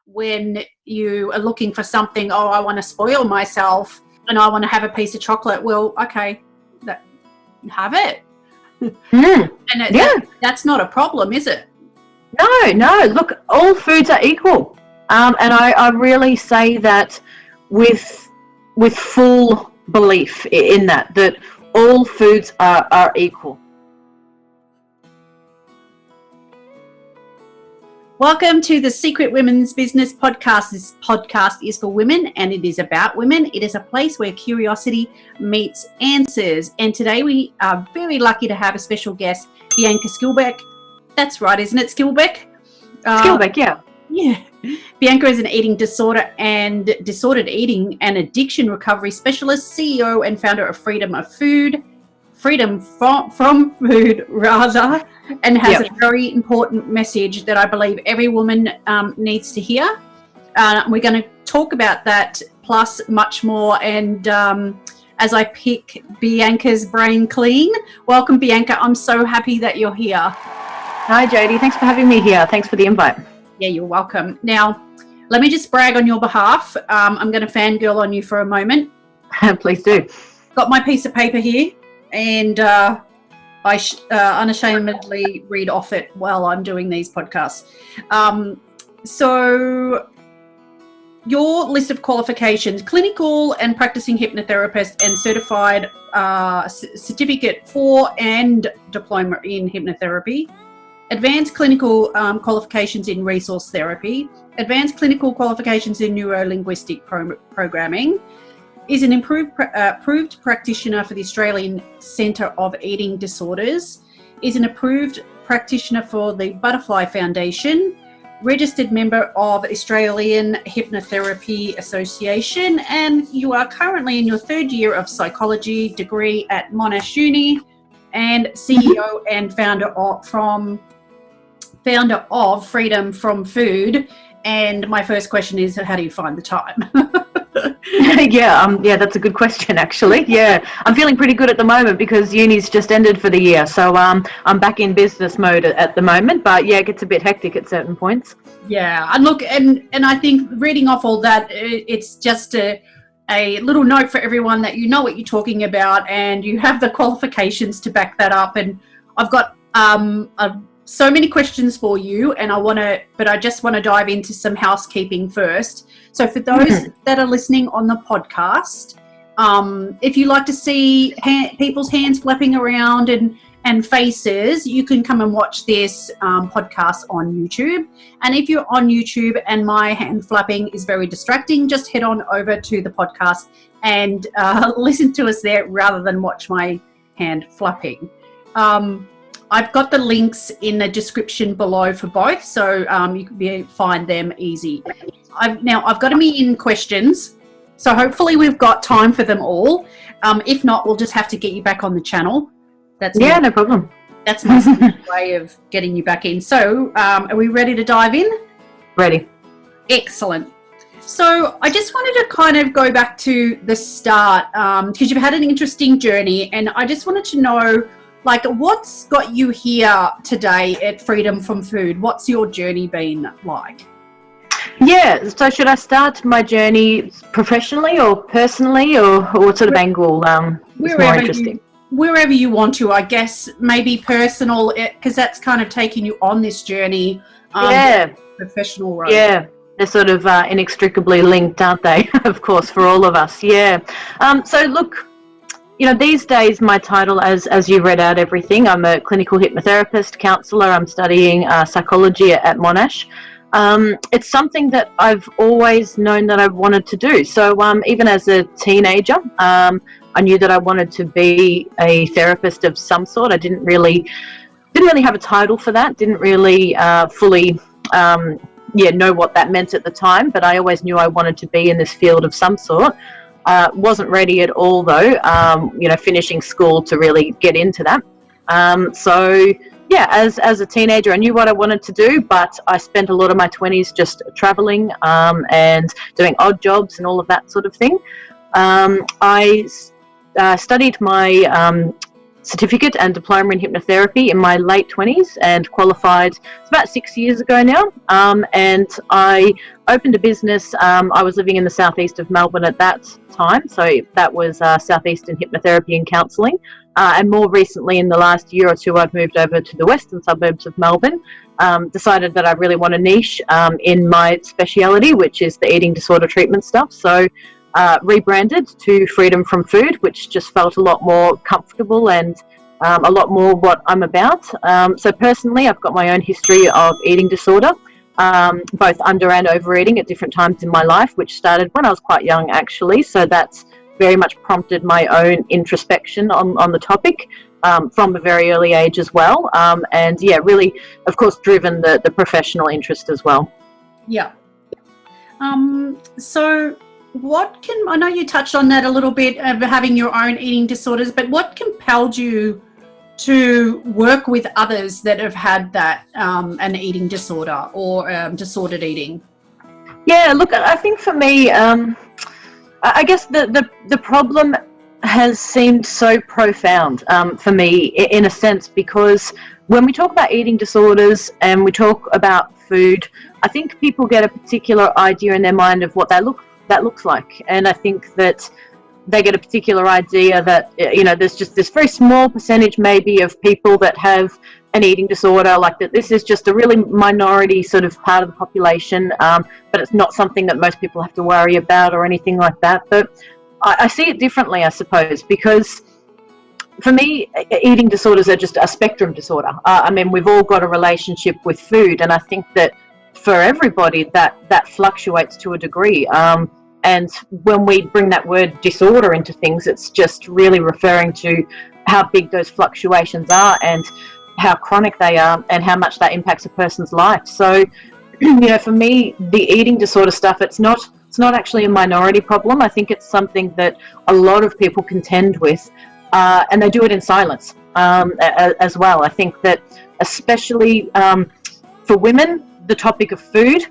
when you are looking for something, oh, I want to spoil myself and I want to have a piece of chocolate. Well, okay, have it. And that's not a problem, is it? No. Look, all foods are equal. And I really say that with full belief in that all foods are equal. Welcome to the Secret Women's Business Podcast. This podcast is for women and it is about women. It is a place where curiosity meets answers. And today we are very lucky to have a special guest, Bianca Skilbeck. That's right, isn't it, Skilbeck? Skilbeck, yeah. Yeah. Bianca is an eating disorder and disordered eating and addiction recovery specialist, CEO and founder of Freedom from Food, rather, and has a very important message that I believe every woman needs to hear. We're going to talk about that plus much more. And as I pick Bianca's brain clean, welcome, Bianca. I'm so happy that you're here. Hi, Jodi. Thanks for having me here. Thanks for the invite. Yeah, you're welcome. Now, let me just brag on your behalf. I'm going to fangirl on you for a moment. Please do. Got my piece of paper here. And I unashamedly read off it while I'm doing these podcasts. So your list of qualifications: clinical and practicing hypnotherapist and certified certificate for and diploma in hypnotherapy, advanced clinical qualifications in resource therapy, advanced clinical qualifications in neuro-linguistic programming, is an approved practitioner for the Australian Centre of Eating Disorders, is an approved practitioner for the Butterfly Foundation, registered member of Australian Hypnotherapy Association, and you are currently in your third year of psychology degree at Monash Uni, and CEO and founder of Freedom from Food. And my first question is, how do you find the time? Yeah, that's a good question, actually. Yeah, I'm feeling pretty good at the moment because uni's just ended for the year, so I'm back in business mode at the moment. But yeah, it gets a bit hectic at certain points. Yeah, and look, and I think reading off all that, it's just a little note for everyone that you know what you're talking about and you have the qualifications to back that up. And I've got so many questions for you, and I just want to dive into some housekeeping first. So for those that are listening on the podcast, if you like to see people's hands flapping around and faces, you can come and watch this podcast on YouTube. And if you're on YouTube and my hand flapping is very distracting, just head on over to the podcast and listen to us there rather than watch my hand flapping. I've got the links in the description below for both, so you can find them easy. I've got a million questions, so hopefully we've got time for them all. If not, we'll just have to get you back on the channel. No problem. That's my way of getting you back in. So are we ready to dive in? Ready. Excellent. So I just wanted to kind of go back to the start because you've had an interesting journey, and I just wanted to know, like, what's got you here today at Freedom from Food? What's your journey been like? Yeah, so should I start my journey professionally or personally, or what sort of angle is more interesting? Wherever you want to, I guess. Maybe personal, because that's kind of taking you on this journey. Professional road. Yeah, they're sort of inextricably linked, aren't they? Of course, for all of us. Yeah. So look, you know, these days my title, as you read out everything, I'm a clinical hypnotherapist, counsellor. I'm studying psychology at Monash. It's something that I've always known that I wanted to do. So even as a teenager, I knew that I wanted to be a therapist of some sort. I didn't really have a title for that. Didn't really fully know what that meant at the time. But I always knew I wanted to be in this field of some sort. Wasn't ready at all, though, finishing school to really get into that. As a teenager, I knew what I wanted to do, but I spent a lot of my 20s just traveling and doing odd jobs and all of that sort of thing. I studied my certificate and diploma in hypnotherapy in my late 20s and qualified. It's about 6 years ago now, and I opened a business. I was living in the southeast of Melbourne at that time, so that was Southeastern Hypnotherapy and Counselling. And more recently, in the last year or two, I've moved over to the western suburbs of Melbourne. Decided that I really want a niche in my speciality, which is the eating disorder treatment stuff. So rebranded to Freedom from Food, which just felt a lot more comfortable and a lot more what I'm about. So personally, I've got my own history of eating disorder, both under and overeating at different times in my life, which started when I was quite young, actually. So that's very much prompted my own introspection on the topic from a very early age as well. And yeah, really, of course, driven the professional interest as well. Yeah. So I know you touched on that a little bit of having your own eating disorders, but what compelled you to work with others that have had that, an eating disorder or disordered eating? Yeah, look, I think for me, I guess the problem has seemed so profound for me in a sense, because when we talk about eating disorders and we talk about food, I think people get a particular idea in their mind of what that looks like. And I think that they get a particular idea that, you know, there's just this very small percentage maybe of people that have an eating disorder, like that this is just a really minority sort of part of the population, but it's not something that most people have to worry about or anything like that. But I see it differently, I suppose, because for me, eating disorders are just a spectrum disorder. I mean, we've all got a relationship with food, and I think that for everybody that fluctuates to a degree. And when we bring that word disorder into things, it's just really referring to how big those fluctuations are and how chronic they are and how much that impacts a person's life. So, you know, for me, the eating disorder stuff, it's not actually a minority problem. I think it's something that a lot of people contend with, and they do it in silence as well. I think that especially for women, the topic of food,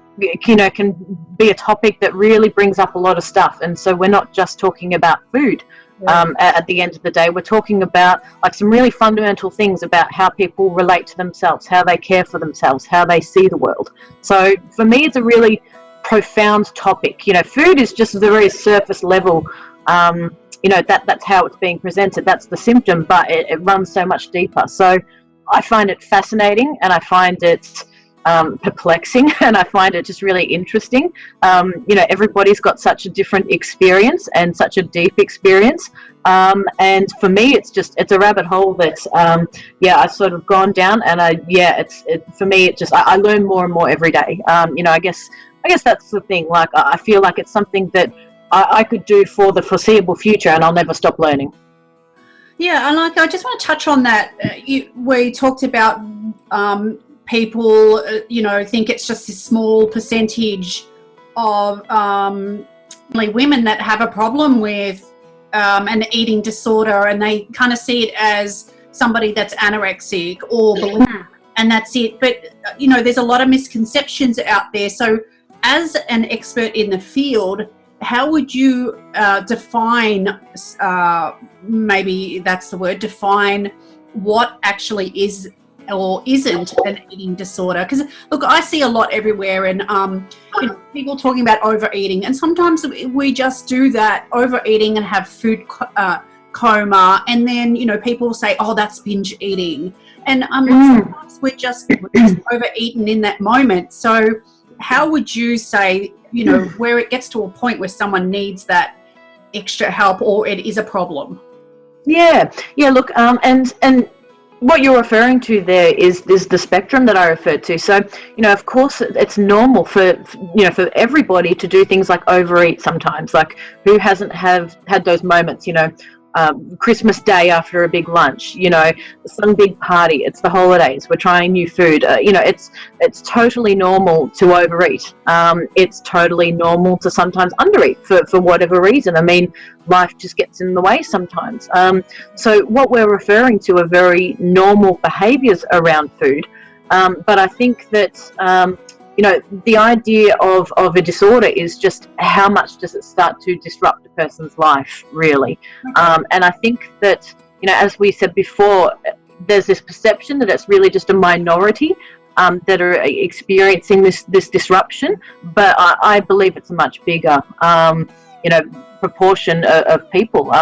you know, can be a topic that really brings up a lot of stuff. And so we're not just talking about food. At the end of the day, we're talking about like some really fundamental things about how people relate to themselves, how they care for themselves, how they see the world. So for me, it's a really profound topic. You know, food is just the very surface level. You know, that's how it's being presented. That's the symptom, but it runs so much deeper. So I find it fascinating, and I find it perplexing, and I find it just really interesting. You know, everybody's got such a different experience and such a deep experience, and for me it's a rabbit hole that I've sort of gone down, and for me I learn more and more every day. You know, I guess that's the thing. Like, I feel like it's something that I could do for the foreseeable future, and I'll never stop learning. Yeah, and like I just want to touch on that. We talked about people, you know, think it's just a small percentage of women that have a problem with an eating disorder, and they kind of see it as somebody that's anorexic or bulimic, and that's it. But, you know, there's a lot of misconceptions out there. So as an expert in the field, how would you define, maybe that's the word, define what actually is or isn't an eating disorder? Because look, I see a lot everywhere, and you know, people talking about overeating, and sometimes we just do that overeating and have food coma, and then, you know, people say, oh, that's binge eating, and sometimes we're just overeaten in that moment. So how would you say, you know, where it gets to a point where someone needs that extra help or it is a problem? Yeah, look, and what you're referring to there is the spectrum that I referred to. So, you know, of course, it's normal for everybody to do things like overeat sometimes. Like, who hasn't had those moments, you know, Christmas Day after a big lunch, you know, some big party, it's the holidays, we're trying new food. You know, it's totally normal to overeat. It's totally normal to sometimes undereat for whatever reason. I mean, life just gets in the way sometimes. So what we're referring to are very normal behaviours around food. But I think that, you know, the idea of a disorder is just how much does it start to disrupt a person's life, really. And I think that as we said before, there's this perception that it's really just a minority that are experiencing this disruption, but I believe it's a much bigger, proportion of people.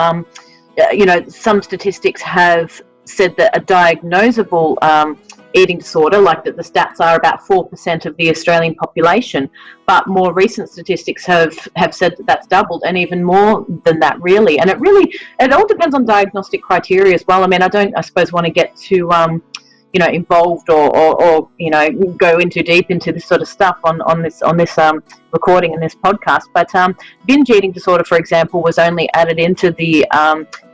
Some statistics have said that a diagnosable eating disorder, like that the stats are about 4% of the Australian population, but more recent statistics have said that that's doubled, and even more than that, really. And it all depends on diagnostic criteria as well. I mean, I don't, I suppose, want to get too involved or go into deep into this sort of stuff on this recording in this podcast, but binge eating disorder, for example, was only added into the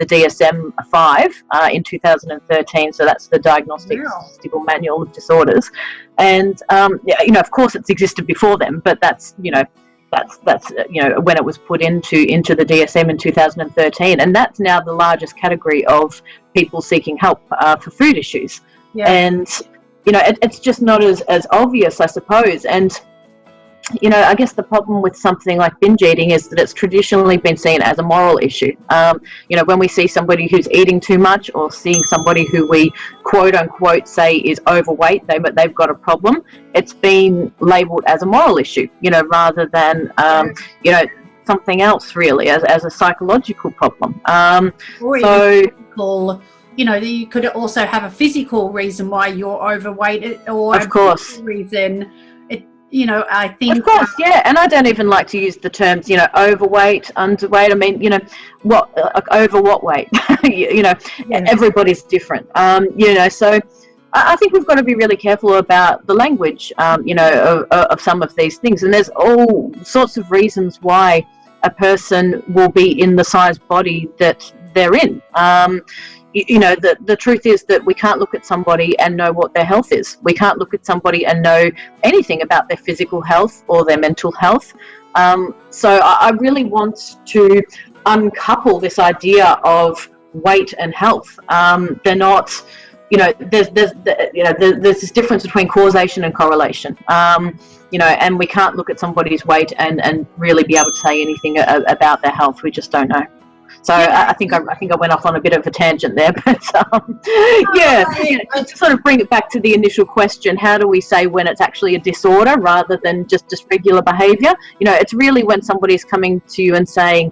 DSM-5 in 2013. So that's the Diagnostic Statistical Manual of Disorders, and of course it's existed before then, but that's when it was put into the DSM in 2013, and that's now the largest category of people seeking help for food issues. Yeah. And it's just not as obvious, I suppose. And I guess the problem with something like binge eating is that it's traditionally been seen as a moral issue. When we see somebody who's eating too much, or seeing somebody who we quote unquote say is overweight, they've got a problem, it's been labelled as a moral issue, rather than something else, really, as a psychological problem. You could also have a physical reason why you're overweight, or of course, reason. I think. Of course, yeah, and I don't even like to use the terms, overweight, underweight. I mean, what over what weight? Everybody's different. So I think we've got to be really careful about the language, of some of these things, and there's all sorts of reasons why a person will be in the size body that they're in. The truth is that we can't look at somebody and know what their health is. We can't look at somebody and know anything about their physical health or their mental health. So I really want to uncouple this idea of weight and health. They're not, there's this difference between causation and correlation. And we can't look at somebody's weight and really be able to say anything about their health. We just don't know. So I think I went off on a bit of a tangent there, but to sort of bring it back to the initial question, how do we say when it's actually a disorder rather than just regular behaviour? It's really when somebody's coming to you and saying,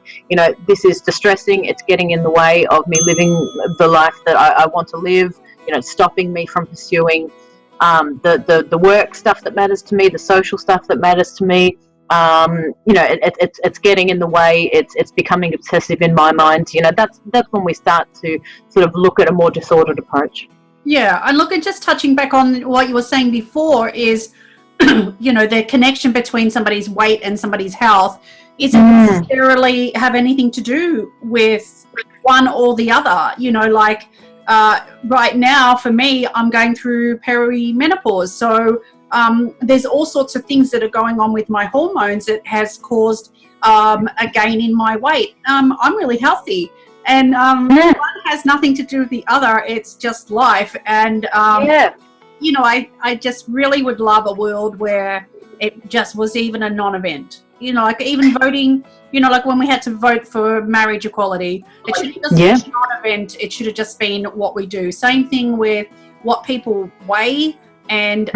this is distressing, it's getting in the way of me living the life that I want to live, stopping me from pursuing the work stuff that matters to me, the social stuff that matters to me. It's getting in the way. It's becoming obsessive in my mind. That's when we start to sort of look at a more disordered approach. Yeah, and look, and just touching back on what you were saying before is, the connection between somebody's weight and somebody's health isn't necessarily have anything to do with one or the other. Right now for me, I'm going through perimenopause, so. There's all sorts of things that are going on with my hormones that has caused a gain in my weight. I'm really healthy, and one has nothing to do with the other. It's just life, and I just really would love a world where it just was even a non-event. Even voting. Like when we had to vote for marriage equality, it should have just been a non-event. It should have just been what we do. Same thing with what people weigh and.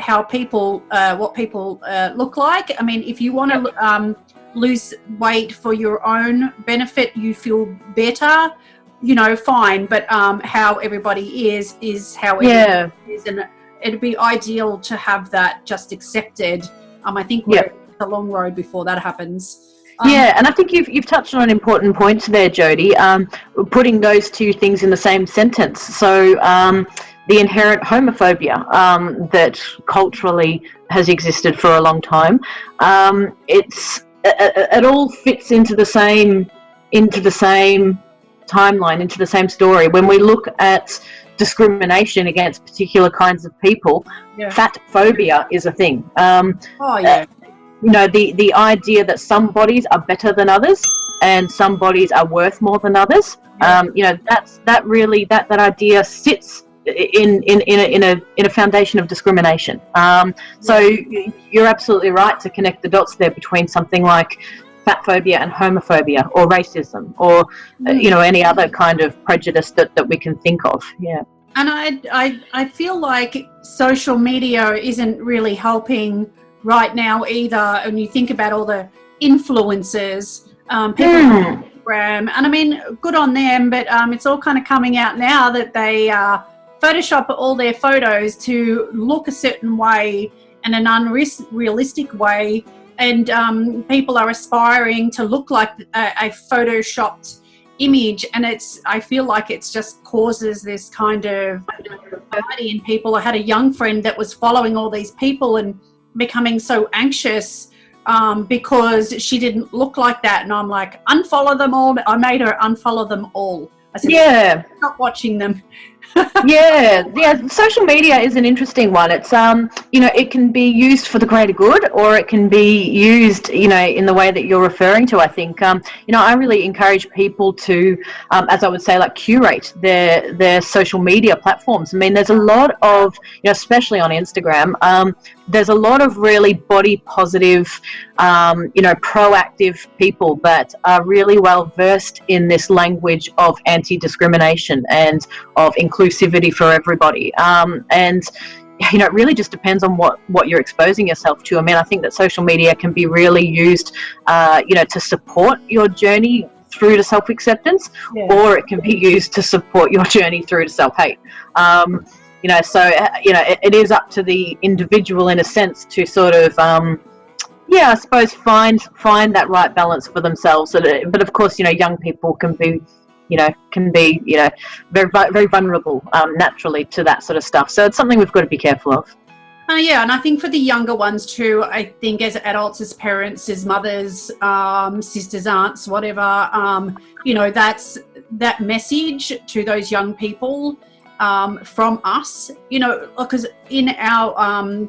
How people, what people look like. I mean, if you want to lose weight for your own benefit, you feel better, fine. But how everybody is how everybody is, and it'd be ideal to have that just accepted. I think we're a long road before that happens. And I think you've touched on an important point there, Jodi. Putting those two things in the same sentence. So. The inherent homophobia that culturally has existed for a long time, it all fits into the same timeline, into the same story. When we look at discrimination against particular kinds of people, fat phobia is a thing. The idea that some bodies are better than others and some bodies are worth more than others. That idea sits in a foundation of discrimination. So you're absolutely right to connect the dots there between something like fat phobia and homophobia, or racism, or any other kind of prejudice that we can think of. Yeah. And I feel like social media isn't really helping right now either. And you think about all the influencers, people on Instagram, and I mean, good on them, but it's all kind of coming out now that they Photoshop all their photos to look a certain way in an unrealistic way, and people are aspiring to look like a photoshopped image, and I feel like it's just causes this kind of anxiety in people. I had a young friend that was following all these people and becoming so anxious because she didn't look like that, and I'm like, unfollow them all. I made her unfollow them all. I said, stop watching them. yeah, social media is an interesting one. It's it can be used for the greater good, or it can be used in the way that you're referring to. I think I really encourage people to as I would say, like, curate their social media platforms. I mean, there's a lot of especially on Instagram, there's a lot of really body positive proactive people that are really well versed in this language of anti-discrimination and of inclusivity for everybody, and it really just depends on what you're exposing yourself to. I mean, I think that social media can be really used to support your journey through to self-acceptance, or it can be used to support your journey through to self-hate. It is up to the individual in a sense to sort of I suppose find that right balance for themselves. But of course, young people can be very, very vulnerable naturally to that sort of stuff. So it's something we've got to be careful of. And I think for the younger ones too, I think as adults, as parents, as mothers, sisters, aunts, whatever, that's that message to those young people from us, because in our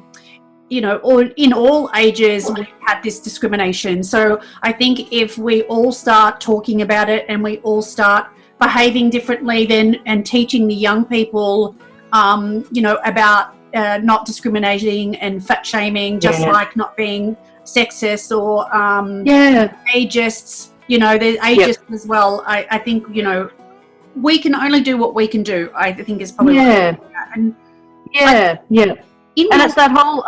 or in all ages, we've had this discrimination. So I think if we all start talking about it and we all start behaving differently and teaching the young people, about not discriminating and fat shaming, just like not being sexist or ageists, there's ageists as well. I think, we can only do what we can do, I think is probably and it's that whole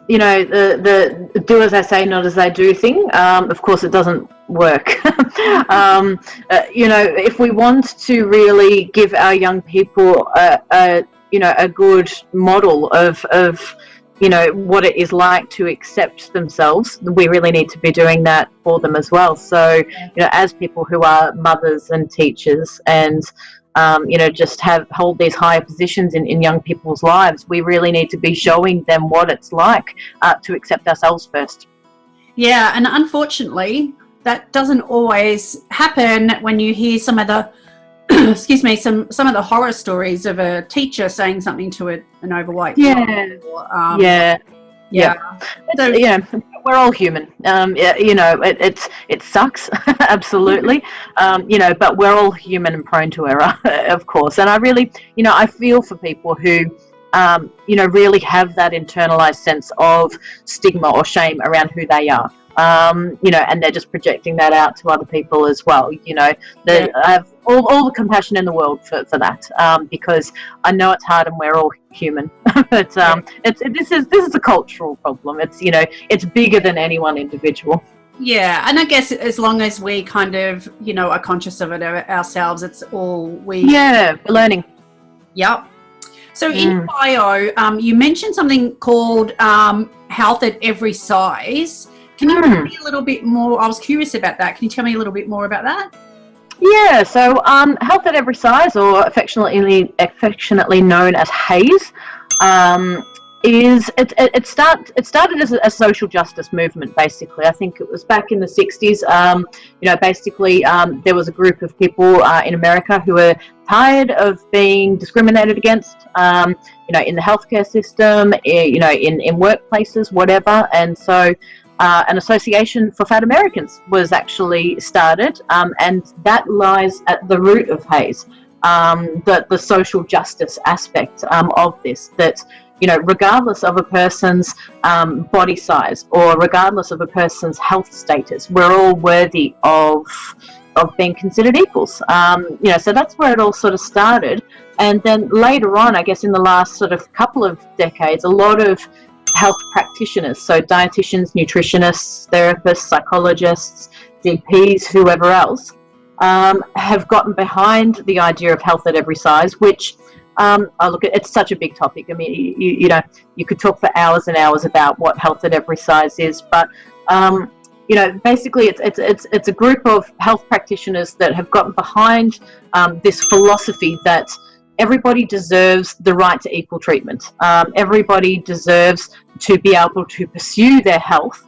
the do as I say, not as I do thing. Of course, it doesn't work. If we want to really give our young people a good model of what it is like to accept themselves, we really need to be doing that for them as well. So as people who are mothers and teachers and just hold these higher positions in young people's lives, we really need to be showing them what it's like to accept ourselves first. Yeah, and unfortunately, that doesn't always happen when you hear some of the some of the horror stories of a teacher saying something to an overweight child. So, we're all human. It sucks, absolutely. But we're all human and prone to error, of course. And I really, I feel for people who, really have that internalized sense of stigma or shame around who they are. And they're just projecting that out to other people as well. I have all the compassion in the world for that, because I know it's hard and we're all human. But this is a cultural problem. It's bigger than any one individual. Yeah, and I guess as long as we kind of are conscious of it ourselves, it's all we're learning. Yep. So in bio, you mentioned something called health at every size. Can you tell me a little bit more? I was curious about that. Can you tell me a little bit more about that? Yeah, so health at every size, or affectionately known as HAES, it started as a social justice movement. Basically, I think it was back in the 60s. There was a group of people in America who were tired of being discriminated against, in the healthcare system, in workplaces, whatever, and so. An association for fat Americans was actually started, and that lies at the root of HAES, the social justice aspect of this, that regardless of a person's body size or regardless of a person's health status, we're all worthy of being considered equals. So that's where it all sort of started. And then later on, I guess in the last sort of couple of decades, a lot of health practitioners, so dietitians, nutritionists, therapists, psychologists, GPs, whoever else, have gotten behind the idea of health at every size, which it's such a big topic. I mean, you could talk for hours and hours about what health at every size is, but basically it's a group of health practitioners that have gotten behind this philosophy that everybody deserves the right to equal treatment. Everybody deserves to be able to pursue their health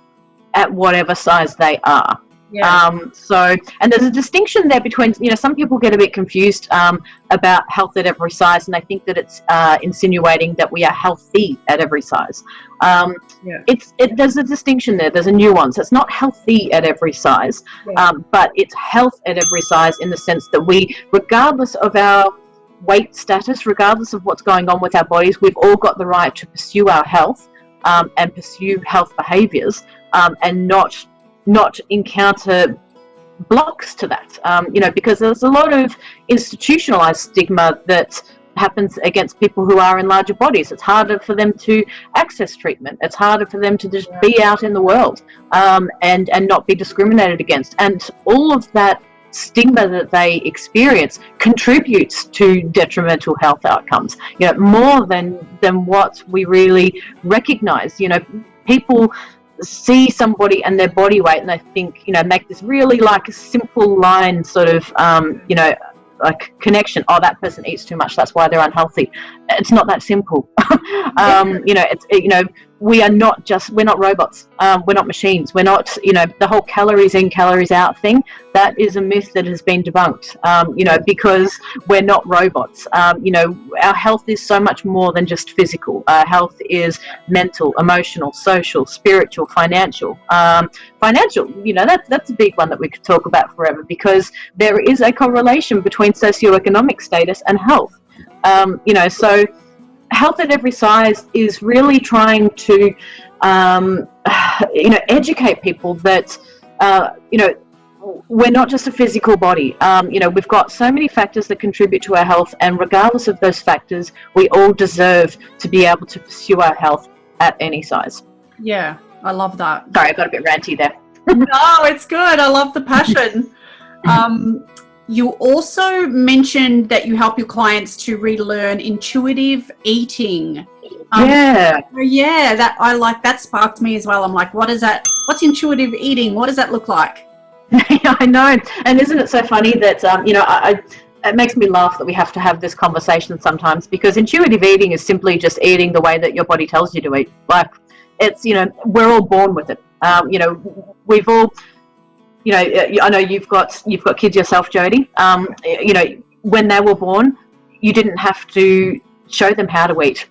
at whatever size they are. Yeah. And there's a distinction there between, some people get a bit confused about health at every size, and they think that it's insinuating that we are healthy at every size. There's a distinction there. There's a nuance. It's not healthy at every size, but it's health at every size in the sense that we, regardless of our weight status, regardless of what's going on with our bodies, we've all got the right to pursue our health and pursue health behaviours and not encounter blocks to that, because there's a lot of institutionalized stigma that happens against people who are in larger bodies. It's harder for them to access treatment. It's harder for them to just be out in the world and not be discriminated against. And all of that stigma that they experience contributes to detrimental health outcomes, more than what we really recognize. People see somebody and their body weight and they think, make this really like a simple line sort of, like connection. Oh, that person eats too much, that's why they're unhealthy. It's not that simple. We're not robots. We're not machines. We're not, the whole calories in, calories out thing, that is a myth that has been debunked, because we're not robots. Our health is so much more than just physical. Our health is mental, emotional, social, spiritual, financial. Financial, that's a big one that we could talk about forever, because there is a correlation between socioeconomic status and health. So health at every size is really trying to, educate people that, we're not just a physical body. We've got so many factors that contribute to our health, and regardless of those factors, we all deserve to be able to pursue our health at any size. Yeah, I love that. Sorry, I got a bit ranty there. No, it's good. I love the passion. You also mentioned that you help your clients to relearn intuitive eating. That sparked me as well. I'm like, what is that? What's intuitive eating? What does that look like? Yeah, I know. And isn't it so funny that, it makes me laugh that we have to have this conversation sometimes, because intuitive eating is simply just eating the way that your body tells you to eat. Like, it's, we're all born with it. We've all, I know you've got kids yourself, Jodi. When they were born, you didn't have to show them how to eat.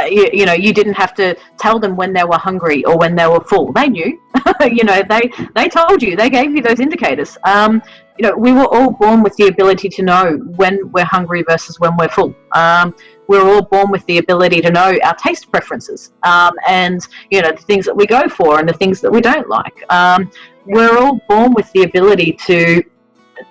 You didn't have to tell them when they were hungry or when they were full. They knew. They told you. They gave you those indicators. We were all born with the ability to know when we're hungry versus when we're full. We're all born with the ability to know our taste preferences, and the things that we go for and the things that we don't like. We're all born with the ability to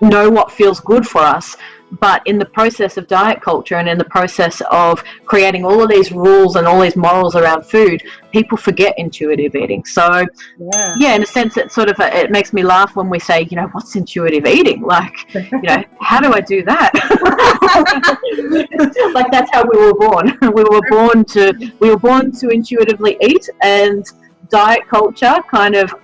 know what feels good for us, but in the process of diet culture and in the process of creating all of these rules and all these morals around food, people forget intuitive eating. So in a sense, it sort of it makes me laugh when we say, what's intuitive eating? Like, how do I do that? Like, that's how we were born. We were born to intuitively eat, and diet culture kind of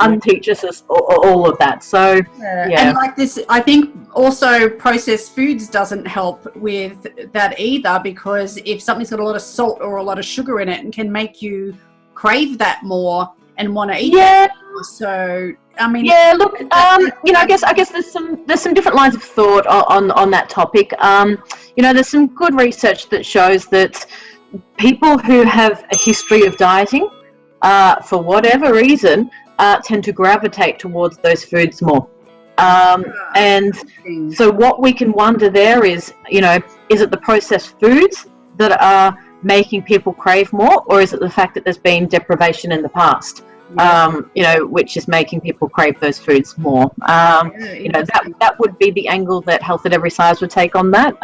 unteaches us all of that. So and like this, I think also processed foods doesn't help with that either, because if something's got a lot of salt or a lot of sugar in it, and can make you crave that more and want to eat that more. So I mean, look, I guess there's some different lines of thought on that topic. There's some good research that shows that people who have a history of dieting, for whatever reason, tend to gravitate towards those foods more. And so what we can wonder there is, is it the processed foods that are making people crave more, or is it the fact that there's been deprivation in the past, which is making people crave those foods more? That would be the angle that Health at Every Size would take on that.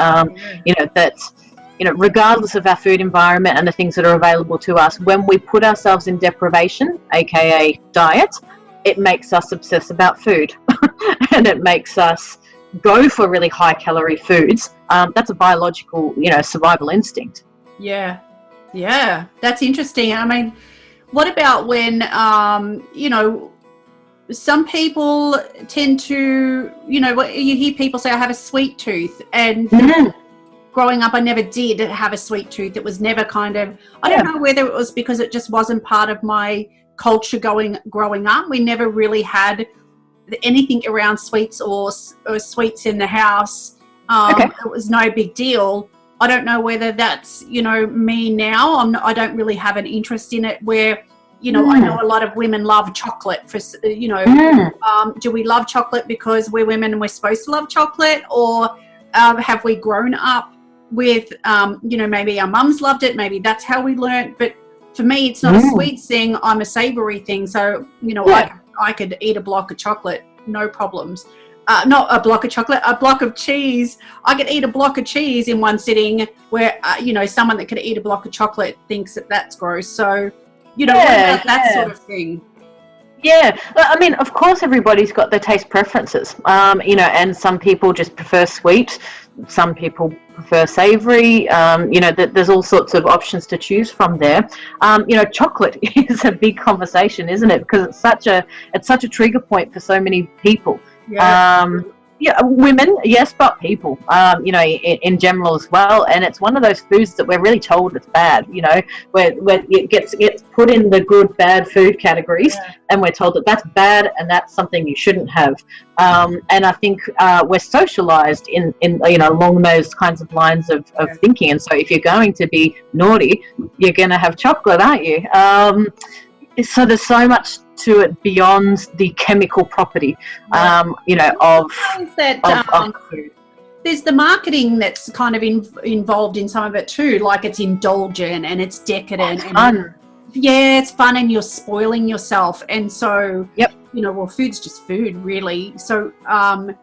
Regardless of our food environment and the things that are available to us, when we put ourselves in deprivation, aka diet, it makes us obsess about food and it makes us go for really high calorie foods. That's a biological, survival instinct. Yeah, that's interesting. I mean, what about when, some people tend to, you hear people say, I have a sweet tooth, and growing up, I never did have a sweet tooth. It was never kind of, I don't know whether it was because it just wasn't part of my culture growing up. We never really had anything around sweets or sweets in the house. It was no big deal. I don't know whether that's, me now. I don't really have an interest in it where, I know a lot of women love chocolate for, do we love chocolate because we're women and we're supposed to love chocolate, or have we grown up with, maybe our mums loved it, maybe that's how we learnt, but for me, it's not a sweet thing, I'm a savoury thing, so, I could eat a block of chocolate, no problems. Not a block of chocolate, a block of cheese. I could eat a block of cheese in one sitting where, someone that could eat a block of chocolate thinks that that's gross. So, what about that sort of thing? Yeah, I mean, of course, everybody's got their taste preferences, and some people just prefer sweet, some people prefer savoury, there's all sorts of options to choose from there. Chocolate is a big conversation, isn't it? Because it's such a trigger point for so many people. Women, yes, but people, in general as well. And it's one of those foods that we're really told it's bad, where it gets put in the good, bad food categories, and we're told that that's bad and that's something you shouldn't have. And I think we're socialized in along those kinds of lines of thinking. And so if you're going to be naughty, you're going to have chocolate, aren't you? So there's so much to it beyond the chemical property, of food. There's the marketing that's kind of involved in some of it too, like it's indulgent and it's decadent. And fun. It's fun, and you're spoiling yourself. And so, food's just food, really. So, and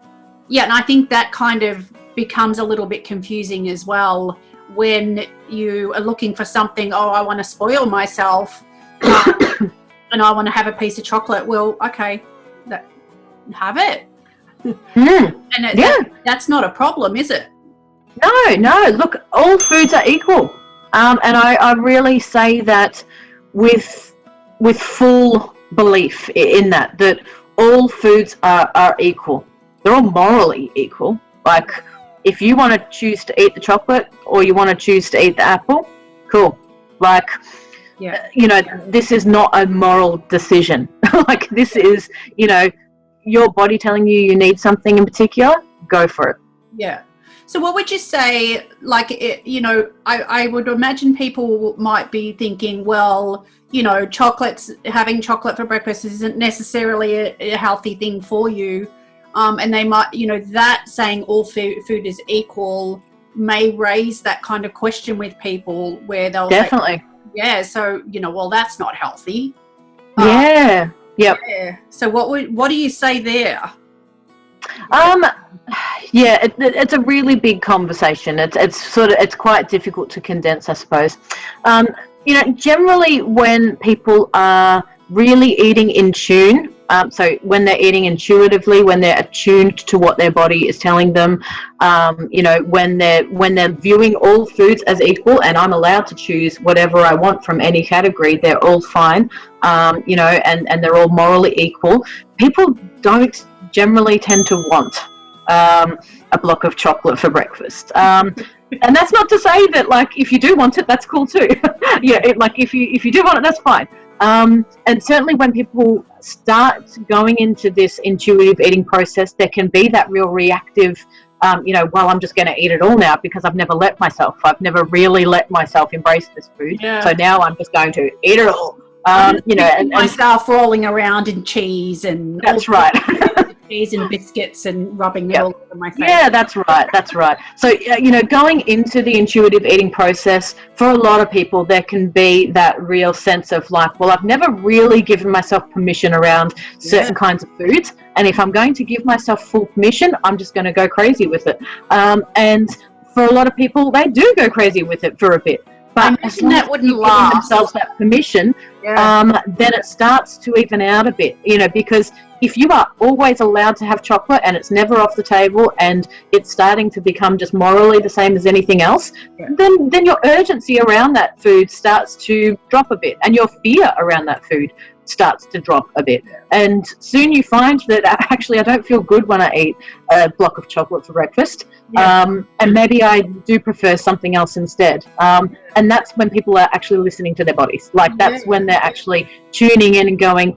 I think that kind of becomes a little bit confusing as well when you are looking for something, I want to spoil myself. And I want to have a piece of chocolate. Well, okay, have it. And that's not a problem, is it? No. Look, all foods are equal, and I really say that with full belief in that all foods are equal. They're all morally equal. Like, if you want to choose to eat the chocolate or you want to choose to eat the apple, cool. Like. This is not a moral decision. Like, this is, your body telling you need something in particular, go for it. Yeah. So what would you say, like, I would imagine people might be thinking, well, having chocolate for breakfast isn't necessarily a healthy thing for you. And they might, that saying all food is equal may raise that kind of question with people where they'll definitely. So, well, that's not healthy. Yep. Yeah. So what do you say there? It's a really big conversation. It's quite difficult to condense, I suppose. Generally when people are really eating in tune, so when they're eating intuitively, when they're attuned to what their body is telling them, when they're viewing all foods as equal, and I'm allowed to choose whatever I want from any category, they're all fine, and they're all morally equal. People don't generally tend to want a block of chocolate for breakfast. And that's not to say that, like, if you do want it, that's cool too. If you do want it, that's fine. And certainly when people start going into this intuitive eating process, there can be that real reactive, I'm just going to eat it all now because I've never never really let myself embrace this food. Yeah. So now I'm just going to eat it all. Myself rolling around in cheese and. That's right. cheese and biscuits and rubbing it Yep. all over my face. Yeah, that's right. So, going into the intuitive eating process, for a lot of people, there can be that real sense of like, well, I've never really given myself permission around certain kinds of foods. And if I'm going to give myself full permission, I'm just going to go crazy with it. And for a lot of people, they do go crazy with it for a bit. But as long that wouldn't as last. giving themselves that permission, then it starts to even out a bit, because if you are always allowed to have chocolate and it's never off the table and it's starting to become just morally the same as anything else, then your urgency around that food starts to drop a bit, and your fear around that food starts to drop a bit. And soon you find that actually I don't feel good when I eat a block of chocolate for breakfast, and maybe I do prefer something else instead. And that's when people are actually listening to their bodies. Like that's when they're actually tuning in and going,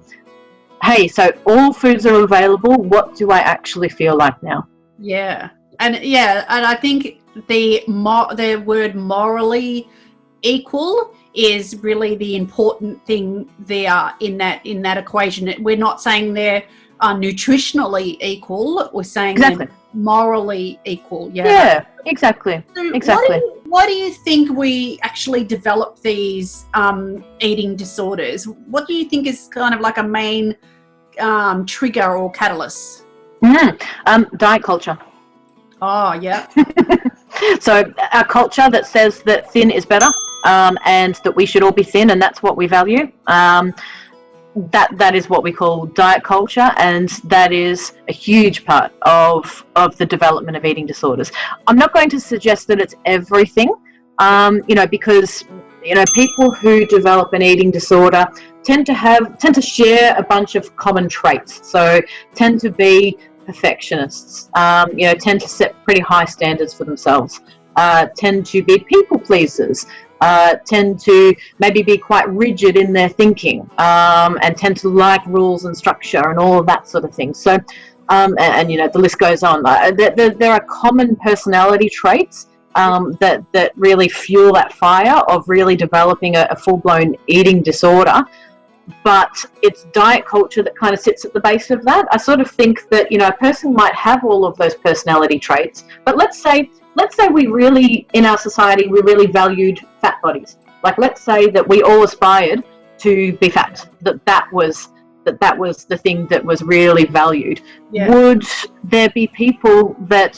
hey, so all foods are available. What do I actually feel like now? And I think the word morally equal is really the important thing there in that equation. We're not saying they're nutritionally equal. We're saying they're morally equal. Yeah, exactly. So exactly. Why do you think we actually develop these eating disorders? What do you think is kind of like a main trigger or catalyst? Diet culture. Oh, yeah. So our culture that says that thin is better, and that we should all be thin, and that's what we value. That is what we call diet culture, and that is a huge part of the development of eating disorders. I'm not going to suggest that it's everything, because people who develop an eating disorder tend to share a bunch of common traits. So tend to be perfectionists, tend to set pretty high standards for themselves, tend to be people pleasers, tend to maybe be quite rigid in their thinking, and tend to like rules and structure and all of that sort of thing. So, the list goes on. There are common personality traits that really fuel that fire of really developing a full-blown eating disorder. But it's diet culture that kind of sits at the base of that. I sort of think that, a person might have all of those personality traits, but let's say we really, in our society, we really valued fat bodies. Like, let's say that we all aspired to be fat, that was the thing that was really valued. Would there be people that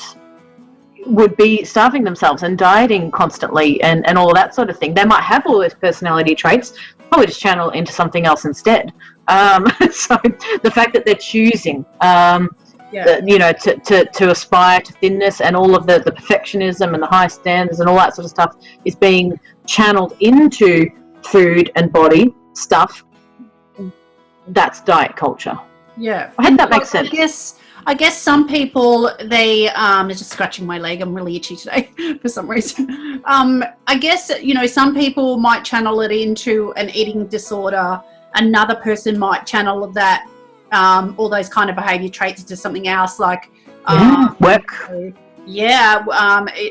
would be starving themselves and dieting constantly and all of that sort of thing? They might have all those personality traits, probably just channel it into something else instead. So the fact that they're choosing to aspire to thinness, and all of the perfectionism and the high standards and all that sort of stuff is being channeled into food and body stuff, that's diet culture. I hope that makes sense. I guess some people, they just scratching my leg, I'm really itchy today for some reason. I guess, some people might channel it into an eating disorder. Another person might channel that, all those kind of behavior traits into something else, like work.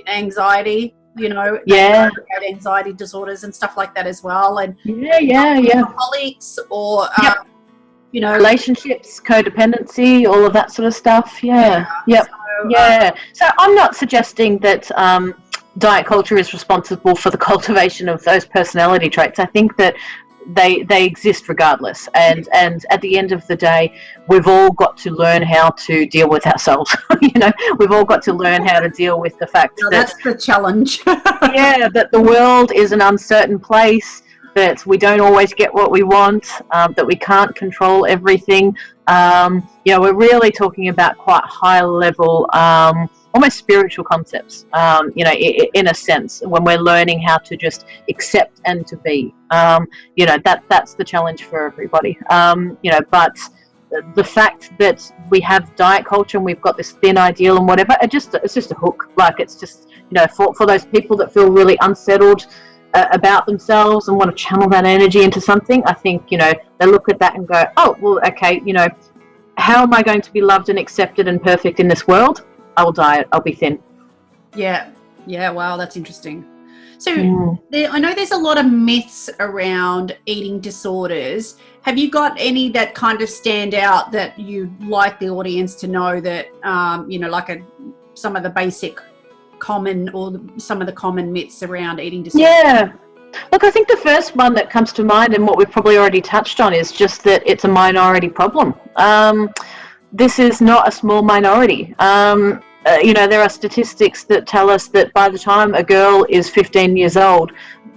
Anxiety, anxiety disorders and stuff like that as well. And alcoholics or relationships, codependency, all of that sort of stuff. So I'm not suggesting that diet culture is responsible for the cultivation of those personality traits. I think that they exist regardless, and at the end of the day, we've all got to learn how to deal with ourselves. We've all got to learn how to deal with the fact that's the challenge. that the world is an uncertain place, that we don't always get what we want, that we can't control everything. We're really talking about quite high level, almost spiritual concepts, in a sense, when we're learning how to just accept and to be. That's the challenge for everybody. But the fact that we have diet culture and we've got this thin ideal and whatever, it's just a hook. Like, it's just, for those people that feel really unsettled about themselves and want to channel that energy into something, I think, they look at that and go, oh, well, okay, how am I going to be loved and accepted and perfect in this world? I will diet, I'll be thin. Yeah, wow, that's interesting. So I know there's a lot of myths around eating disorders. Have you got any that kind of stand out that you'd like the audience to know that, like some of the basic common or some of the common myths around eating disorders? Yeah. Look, I think the first one that comes to mind, and what we've probably already touched on, is just that it's a minority problem. This is not a small minority. There are statistics that tell us that by the time a girl is 15 years old,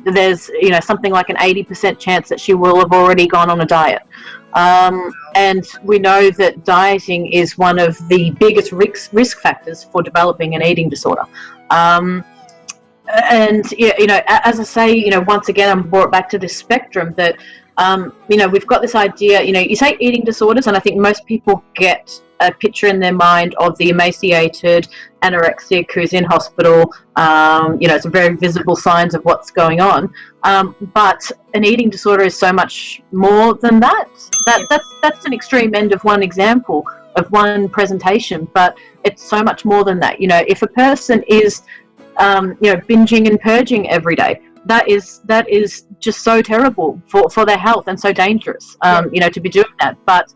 there's, something like an 80% chance that she will have already gone on a diet. And we know that dieting is one of the biggest risk factors for developing an eating disorder. And, as I say, once again, I'm brought back to this spectrum that, we've got this idea, you say eating disorders, and I think most people get a picture in their mind of the emaciated anorexic who's in hospital. It's very visible signs of what's going on. But an eating disorder is so much more than that. That's an extreme end of one example, of one presentation, but it's so much more than that. If a person is binging and purging every day, that is just so terrible for their health and so dangerous, to be doing that. But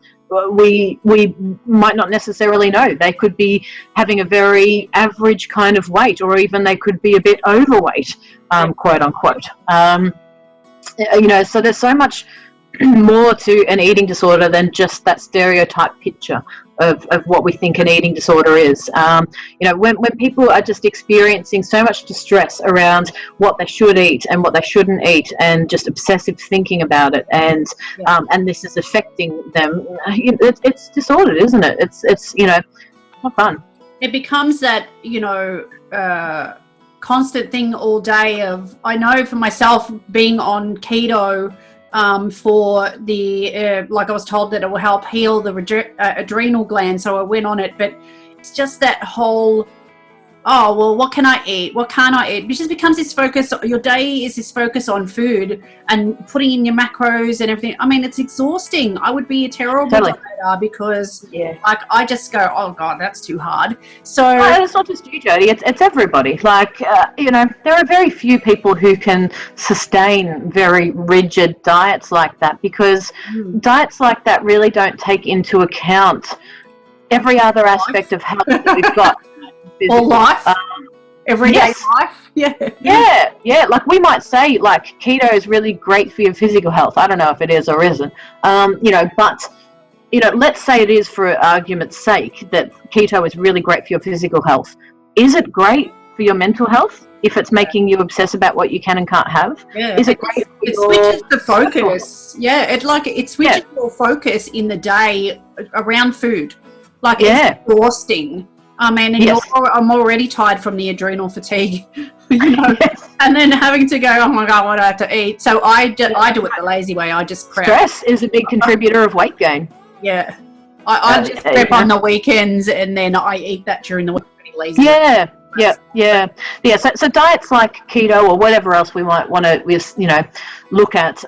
we might not necessarily know. They could be having a very average kind of weight, or even they could be a bit overweight, quote unquote. So there's so much more to an eating disorder than just that stereotype picture of what we think an eating disorder is. When people are just experiencing so much distress around what they should eat and what they shouldn't eat, and just obsessive thinking about it, and this is affecting them, it's disordered, isn't it? It's not fun. It becomes that constant thing all day of, I know for myself, being on keto, for the like I was told that it will help heal the adrenal gland, so I went on it. But it's just that whole, oh well, what can I eat, what can't I eat? It just becomes this focus. Your day is this focus on food and putting in your macros and everything. I mean, it's exhausting. I would be a terrible dieter because I just go, oh god, that's too hard. So it's not just you, Jodi, it's everybody. There are very few people who can sustain very rigid diets like that, because diets like that really don't take into account every other aspect of health that we've got. Or life, everyday life. Yeah. Like we might say, like, keto is really great for your physical health. I don't know if it is or isn't. But let's say it is, for argument's sake, that keto is really great for your physical health. Is it great for your mental health if it's making you obsess about what you can and can't have? Yeah. Is it great? It switches the focus. Yeah, it switches your focus in the day around food. Like it's exhausting. And I'm already tired from the adrenal fatigue, and then having to go, oh my God, what do I have to eat? So I do it the lazy way. I just prep. Stress is a big contributor of weight gain. Yeah. I just prep on the weekends, and then I eat that during the week pretty lazy. Yeah. So diets like keto or whatever else we might want to, look at,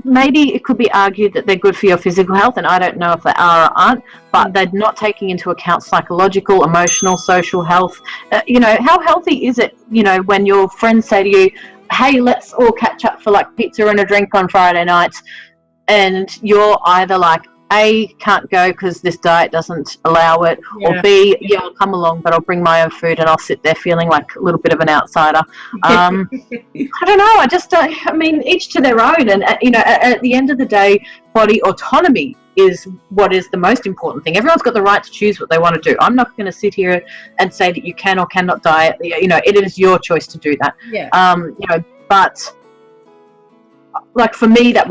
maybe it could be argued that they're good for your physical health, and I don't know if they are or aren't, but they're not taking into account psychological, emotional, social health. How healthy is it, when your friends say to you, hey, let's all catch up for like pizza and a drink on Friday nights, and you're either like, A, can't go because this diet doesn't allow it, or B, I'll come along, but I'll bring my own food and I'll sit there feeling like a little bit of an outsider. I don't know. I mean, each to their own. And, at the end of the day, body autonomy is what is the most important thing. Everyone's got the right to choose what they want to do. I'm not going to sit here and say that you can or cannot diet. It is your choice to do that. But like for me, that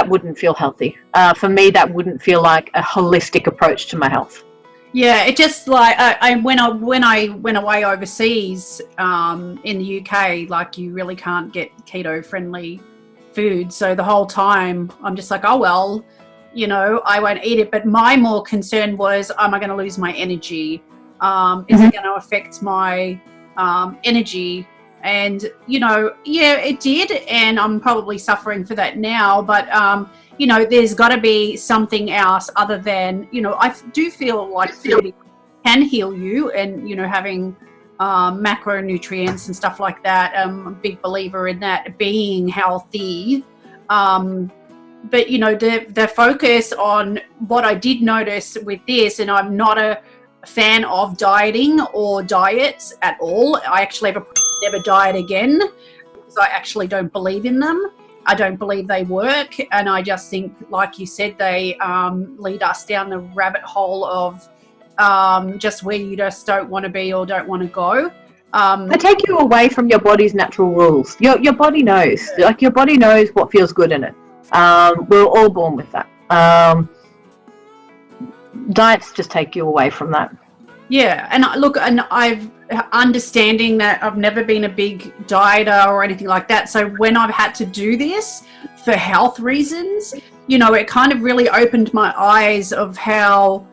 wouldn't feel healthy. For me, that wouldn't feel like a holistic approach to my health. Yeah, it just like when I went away overseas in the UK, like you really can't get keto friendly food. So the whole time I'm just like, oh well, I won't eat it. But my more concern was, am I going to lose my energy? Is it going to affect my energy? And it did, and I'm probably suffering for that now, but there's got to be something else other than I do feel like food can heal you, and having macronutrients and stuff like that. I'm a big believer in that, being healthy. But, you know, the focus on what I did notice with this, and I'm not a fan of dieting or diets at all. I actually have a never diet again because I actually don't believe in them. I don't believe they work. And I just think, like you said, they lead us down the rabbit hole of just where you just don't want to be or don't want to go. They take you away from your body's natural rules. Your body knows. Like, your body knows what feels good in it. We're all born with that. Diets just take you away from that. Yeah, and look, and I've understanding that I've never been a big dieter or anything like that. So when I've had to do this for health reasons, you know, it kind of really opened my eyes of how,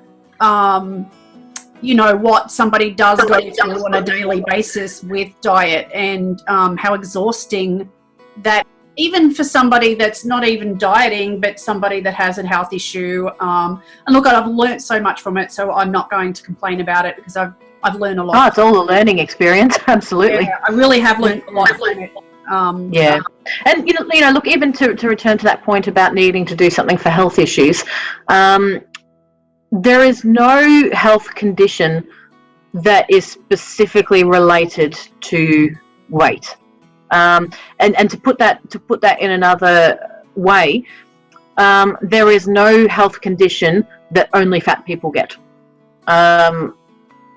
you know, what somebody does go through on a daily basis with diet, and how exhausting that, even for somebody that's not even dieting, but somebody that has a health issue. And look, I've learnt so much from it, so I'm not going to complain about it because I've learned a lot. Oh, it's all a learning experience. Absolutely. Yeah, I really have learned a lot from it. Yeah. And, you know, look, even to return to that point about needing to do something for health issues, there is no health condition that is specifically related to weight. And to put that in another way, there is no health condition that only fat people get.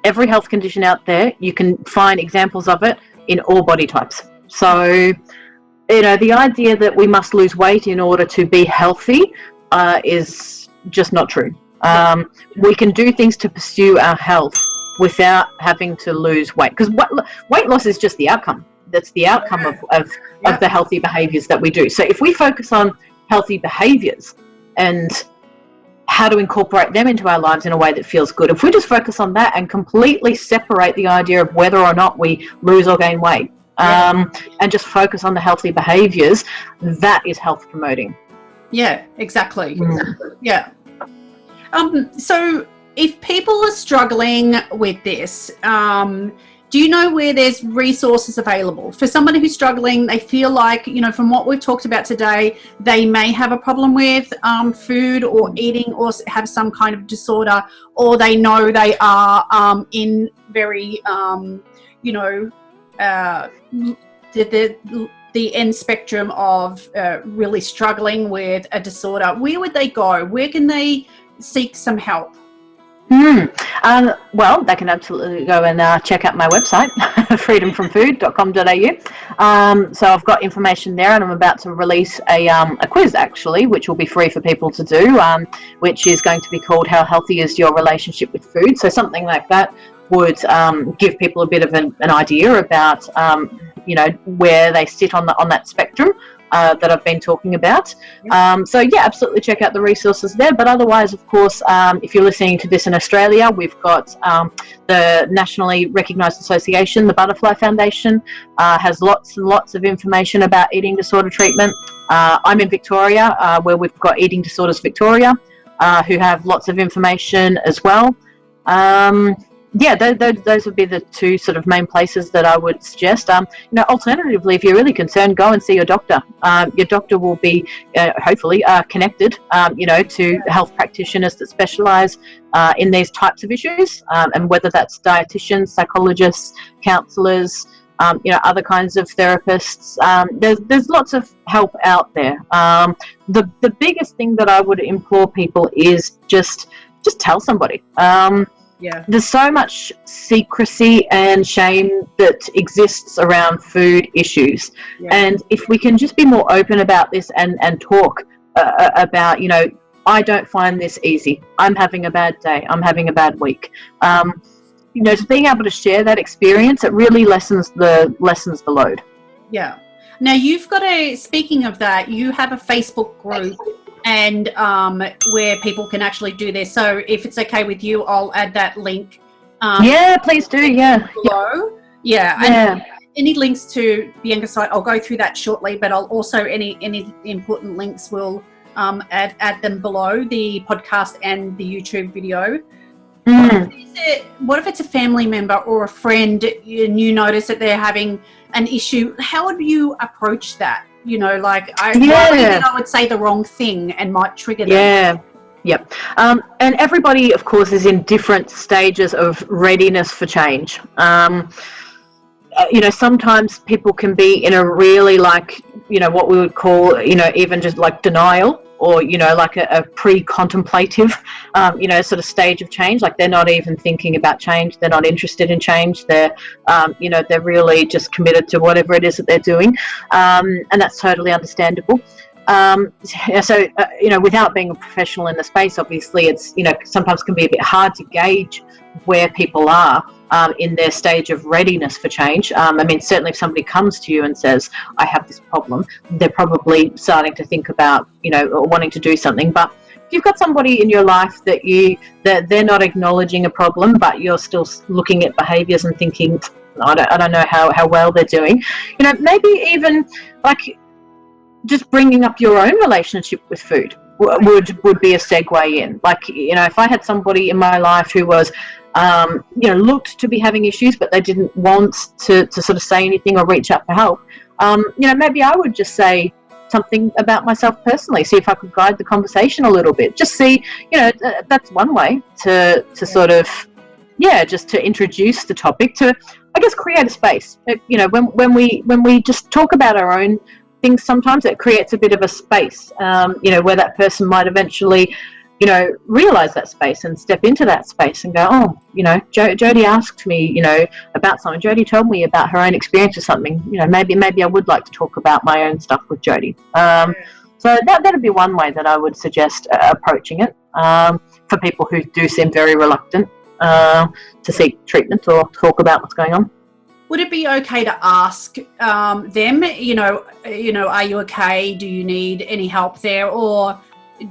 Every health condition out there, you can find examples of it in all body types. So, you know, the idea that we must lose weight in order to be healthy is just not true. We can do things to pursue our health without having to lose weight, because weight loss is just the outcome. That's the outcome of the healthy behaviours that we do. So if we focus on healthy behaviours and how to incorporate them into our lives in a way that feels good, if we just focus on that and completely separate the idea of whether or not we lose or gain weight, and just focus on the healthy behaviours, that is health promoting. Yeah, exactly. Yeah. So if people are struggling with this, do you know where there's resources available for somebody who's struggling? They feel like, you know, from what we've talked about today, they may have a problem with food or eating, or have some kind of disorder, or they know they are in very, you know, the end spectrum of really struggling with a disorder. Where would they go? Where can they seek some help? Well, they can absolutely go and check out my website, freedomfromfood.com.au. So I've got information there, and I'm about to release a quiz, actually, which will be free for people to do, which is going to be called How Healthy is Your Relationship with Food? So something like that would give people a bit of an idea about, you know, where they sit on that spectrum that I've been talking about. So yeah, absolutely check out the resources there. But otherwise, of course, if you're listening to this in Australia, we've got the nationally recognised association, the Butterfly Foundation, has lots and lots of information about eating disorder treatment. I'm in Victoria, where we've got Eating Disorders Victoria, who have lots of information as well. Yeah, those would be the two sort of main places that I would suggest. You know, alternatively, if you're really concerned, go and see your doctor. Your doctor will be hopefully connected, you know, to health practitioners that specialise in these types of issues, and whether that's dietitians, psychologists, counsellors, you know, other kinds of therapists. There's lots of help out there. The biggest thing that I would implore people is just tell somebody. Yeah. There's so much secrecy and shame that exists around food issues. Yeah. And if we can just be more open about this and talk about, you know, I don't find this easy. I'm having a bad day. I'm having a bad week. You know, just being able to share that experience, it really lessens the load. Yeah. Now you've got speaking of that, you have a Facebook group and where people can actually do this. So if it's okay with you, I'll add that link. Yeah, please do. Yeah. Below. Yeah. And any links to Bianca's site, I'll go through that shortly, but I'll also, any important links will add them below the podcast and the YouTube video. What if it's a family member or a friend and you notice that they're having an issue? How would you approach that? I worry that I would say the wrong thing and might trigger them. Yeah. Yep. And everybody, of course, is in different stages of readiness for change. Sometimes people can be in a really what we would call, even just like denial, or, like a pre-contemplative, sort of stage of change. Like they're not even thinking about change. They're not interested in change. They're, they're really just committed to whatever it is that they're doing. And that's totally understandable. Without being a professional in the space, obviously it's, sometimes can be a bit hard to gauge where people are in their stage of readiness for change. Certainly if somebody comes to you and says, I have this problem, they're probably starting to think about, wanting to do something. But if you've got somebody in your life that they're not acknowledging a problem, but you're still looking at behaviours and thinking, I don't know how well they're doing, maybe even just bringing up your own relationship with food would be a segue in. If I had somebody in my life who was, looked to be having issues, but they didn't want to sort of say anything or reach out for help, maybe I would just say something about myself personally, see if I could guide the conversation a little bit. Just see, that's one way to sort of, just to introduce the topic, to, I guess, create a space. When we just talk about our own things, sometimes it creates a bit of a space, where that person might eventually, realize that space and step into that space and go, oh, Jodi asked me, about something. Jodi told me about her own experience or something. Maybe I would like to talk about my own stuff with Jodi. So that'd be one way that I would suggest approaching it, for people who do seem very reluctant to seek treatment or talk about what's going on. Would it be okay to ask them, are you okay? Do you need any help there? Or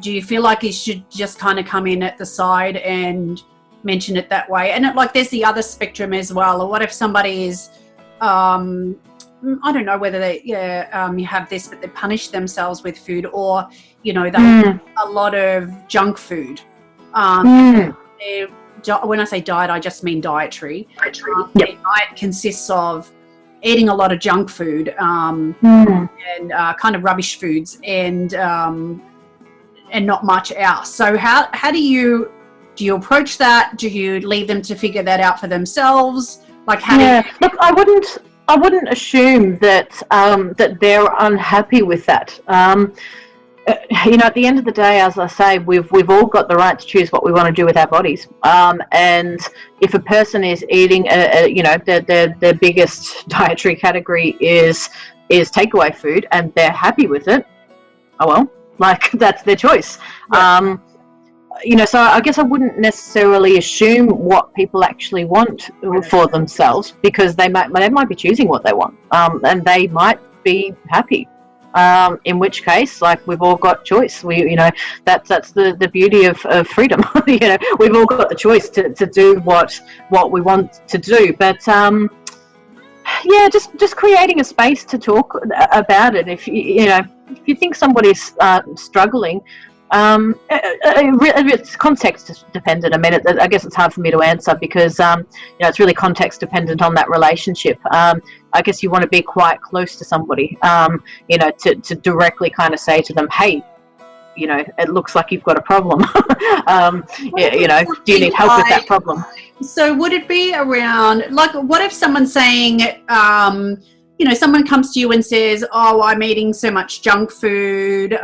do you feel like you should just kind of come in at the side and mention it that way? And there's the other spectrum as well. Or what if somebody is, I don't know whether they, you have this, but they punish themselves with food, or, they eat a lot of junk food. When I say diet, I just mean dietary. Their diet consists of eating a lot of junk food and kind of rubbish foods and not much else. So how do you approach that? Do you leave them to figure that out for themselves? Look, I wouldn't assume that that they're unhappy with that. At the end of the day, as I say, we've all got the right to choose what we want to do with our bodies. And if a person is eating, their biggest dietary category is takeaway food, and they're happy with it, oh well, that's their choice. Yeah. So I guess I wouldn't necessarily assume what people actually want for themselves, because they might be choosing what they want, and they might be happy. In which case, we've all got choice. That's the beauty of freedom. We've all got the choice to do what we want to do. But just creating a space to talk about it. If you think somebody's struggling, it's context dependent. I guess it's hard for me to answer, because it's really context dependent on that relationship. I guess you want to be quite close to somebody, to directly kind of say to them, hey, it looks like you've got a problem. Do you need help with that problem? So would it be around, what if someone's saying, someone comes to you and says, oh, I'm eating so much junk food.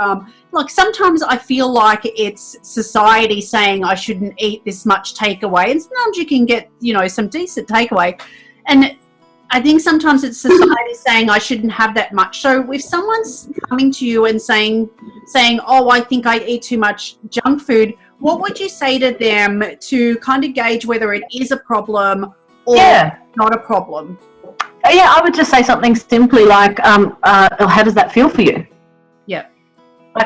Sometimes I feel like it's society saying I shouldn't eat this much takeaway. And sometimes you can get, some decent takeaway. And I think sometimes it's society saying I shouldn't have that much. So if someone's coming to you and saying, oh, I think I eat too much junk food, what would you say to them to kind of gauge whether it is a problem or not a problem? I would just say something simply like, how does that feel for you? Yeah.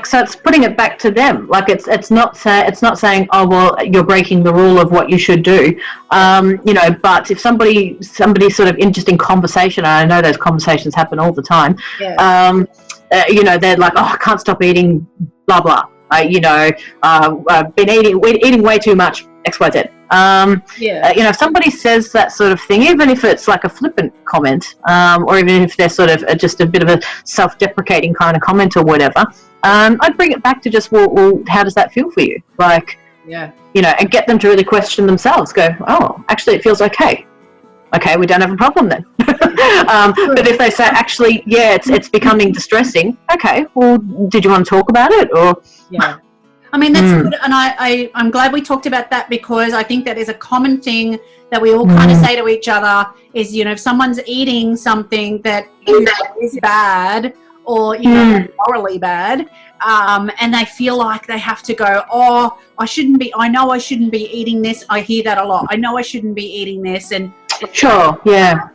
So it's putting it back to them. It's not saying, oh, well, you're breaking the rule of what you should do. But if somebody's sort of interesting conversation, and I know those conversations happen all the time. Yeah. They're like, oh, I can't stop eating blah blah. I've been eating way too much XYZ. If somebody says that sort of thing, even if it's like a flippant comment, or even if they're sort of just a bit of a self-deprecating kind of comment or whatever, I'd bring it back to just, well, how does that feel for you? Like, and get them to really question themselves. Go, oh, actually, it feels okay. Okay, we don't have a problem then. But if they say, actually, it's becoming distressing. Okay, well, did you want to talk about it? Or I mean, that's good, and I'm glad we talked about that, because I think that is a common thing that we all kind of say to each other is, if someone's eating something that is bad or, morally bad, and they feel like they have to go, oh, I know I shouldn't be eating this. I hear that a lot. I know I shouldn't be eating this. And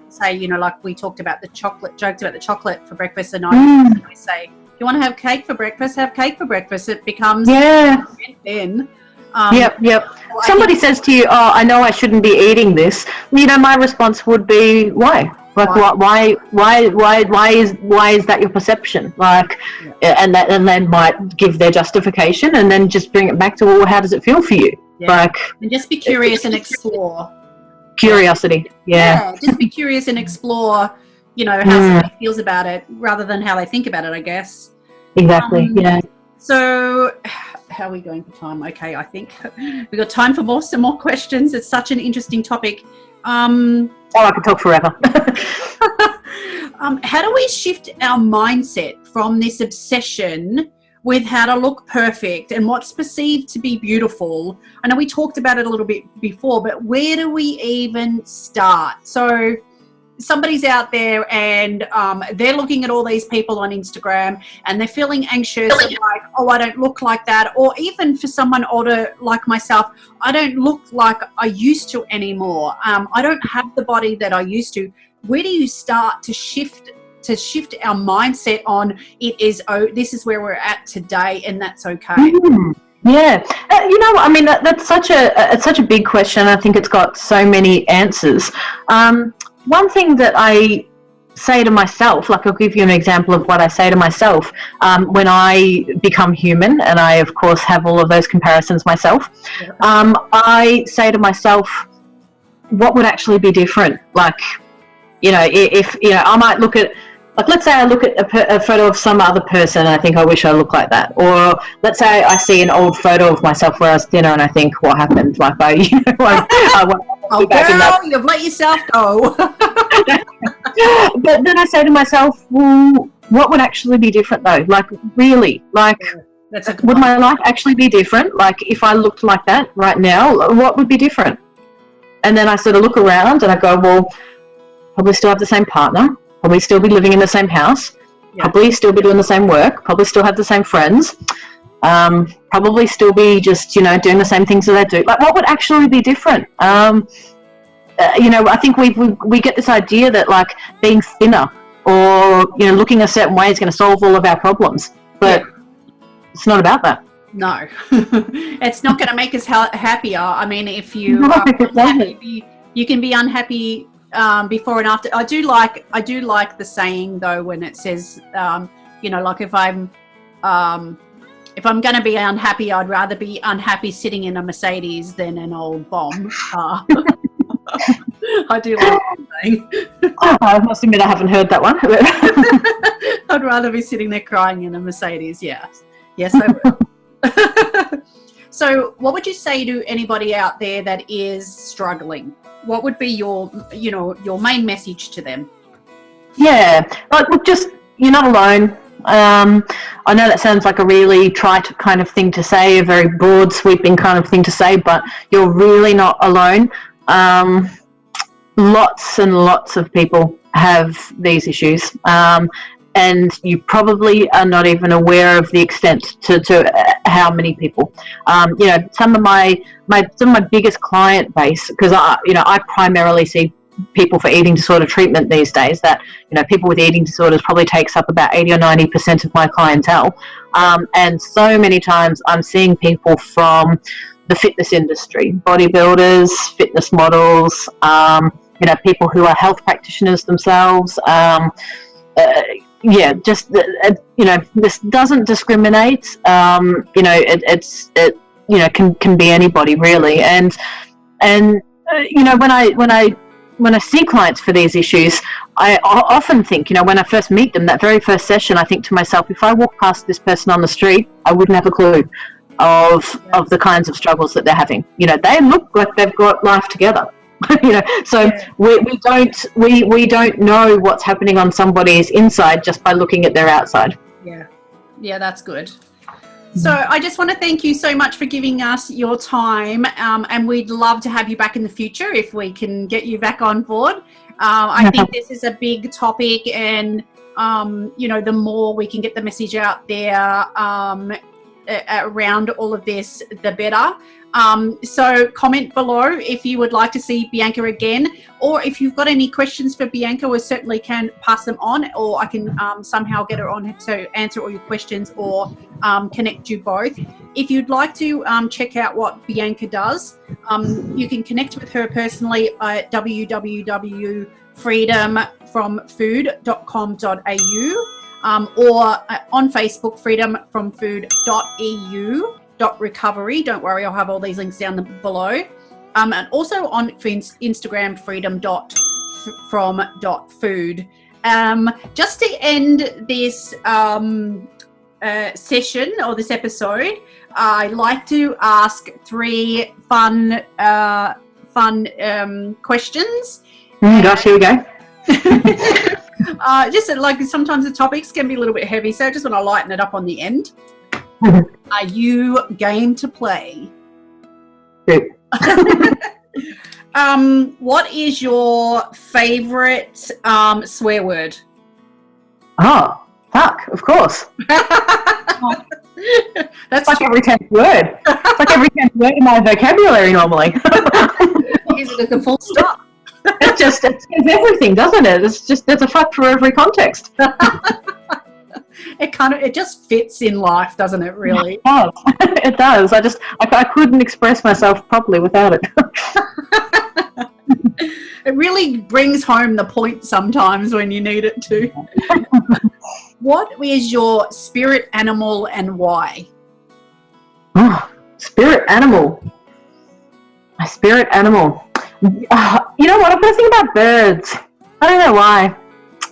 say, like we talked about the chocolate, jokes about the chocolate for breakfast, and I say, you want to have cake for breakfast, have cake for breakfast. It becomes then. Somebody says to you, oh, I know I shouldn't be eating this. My response would be, why? Like, why is that your perception? Like, and then might give their justification, and then just bring it back to, well, how does it feel for you? Like, and just be curious and explore. Curiosity, just be curious and explore. How somebody feels about it rather than how they think about it, I guess. Exactly, So how are we going for time? Okay, I think we've got time for some more questions. It's such an interesting topic. I could talk forever. How do we shift our mindset from this obsession with how to look perfect and what's perceived to be beautiful? I know we talked about it a little bit before, but where do we even start? So somebody's out there and they're looking at all these people on Instagram and they're feeling anxious, like, oh, I don't look like that. Or even for someone older like myself, I don't look like I used to anymore. I don't have the body that I used to. Where do you start to shift our mindset on this is where we're at today, and that's okay? I mean, that's such a big question. I think it's got so many answers. One thing that I say to myself, like I'll give you an example of what I say to myself when I become human, and I of course have all of those comparisons myself. I say to myself, what would actually be different? Like, if I might look at, like, let's say I look at a photo of some other person and I think, I wish I looked like that. Or let's say I see an old photo of myself where I was thinner and I think, what happened? Like, oh, girl, you've let yourself go. But then I say to myself, well, what would actually be different though? Like, really? Like, would my life actually be different? Like, if I looked like that right now, what would be different? And then I sort of look around and I go, well, probably still have the same partner. Probably still be living in the same house, probably still be doing the same work, probably still have the same friends, probably still be just, doing the same things that I do. Like, what would actually be different? I think we get this idea that, like, being thinner or, looking a certain way is going to solve all of our problems, but it's not about that. No, it's not going to make us happier. I mean, if you are unhappy, you can be unhappy before and after. I do like the saying though when it says, like if I'm going to be unhappy, I'd rather be unhappy sitting in a Mercedes than an old bomb. I do like that saying. I must admit I haven't heard that one. I'd rather be sitting there crying in a Mercedes. Yes, I will. So what would you say to anybody out there that is struggling? What would be your main message to them? Look, just, you're not alone. I know that sounds like a really trite kind of thing to say, a very broad sweeping kind of thing to say, but you're really not alone. Lots and lots of people have these issues. And you probably are not even aware of the extent to how many people. Some of my biggest client base, because I primarily see people for eating disorder treatment these days. That people with eating disorders probably takes up about 80 or 90% of my clientele. And so many times I'm seeing people from the fitness industry, bodybuilders, fitness models, people who are health practitioners themselves. This doesn't discriminate. It can be anybody really, and And when I see clients for these issues, I often think, when I first meet them, that very first session, I think to myself, if I walk past this person on the street, I wouldn't have a clue of the kinds of struggles that they're having. They look like they've got life together. So we don't know what's happening on somebody's inside just by looking at their outside. Yeah, that's good. So I just want to thank you so much for giving us your time, and we'd love to have you back in the future if we can get you back on board. I think this is a big topic, and the more we can get the message out there around all of this, the better. So comment below if you would like to see Bianca again, or if you've got any questions for Bianca, we certainly can pass them on, or I can somehow get her on to answer all your questions, or connect you both. If you'd like to check out what Bianca does, you can connect with her personally at www.freedomfromfood.com.au, or on Facebook, freedomfromfood.eu.recovery. Don't worry, I'll have all these links down below. And also on Instagram, freedom.from.food. Just to end this session or this episode, I like to ask 3 fun questions. Gosh, here we go. Just like sometimes the topics can be a little bit heavy, so I just want to lighten it up on the end. Are you game to play? Good. What is your favourite swear word? Oh, fuck, of course. That's like every 10th word. It's like every 10th word in my vocabulary normally. Is it a full stop? It says everything, doesn't it? There's a fuck for every context. It just fits in life, doesn't it, really? It does. I couldn't express myself properly without it. It really brings home the point sometimes when you need it to. What is your spirit animal and why? Oh, spirit animal. My spirit animal. You know what? I've got to think about birds. I don't know why.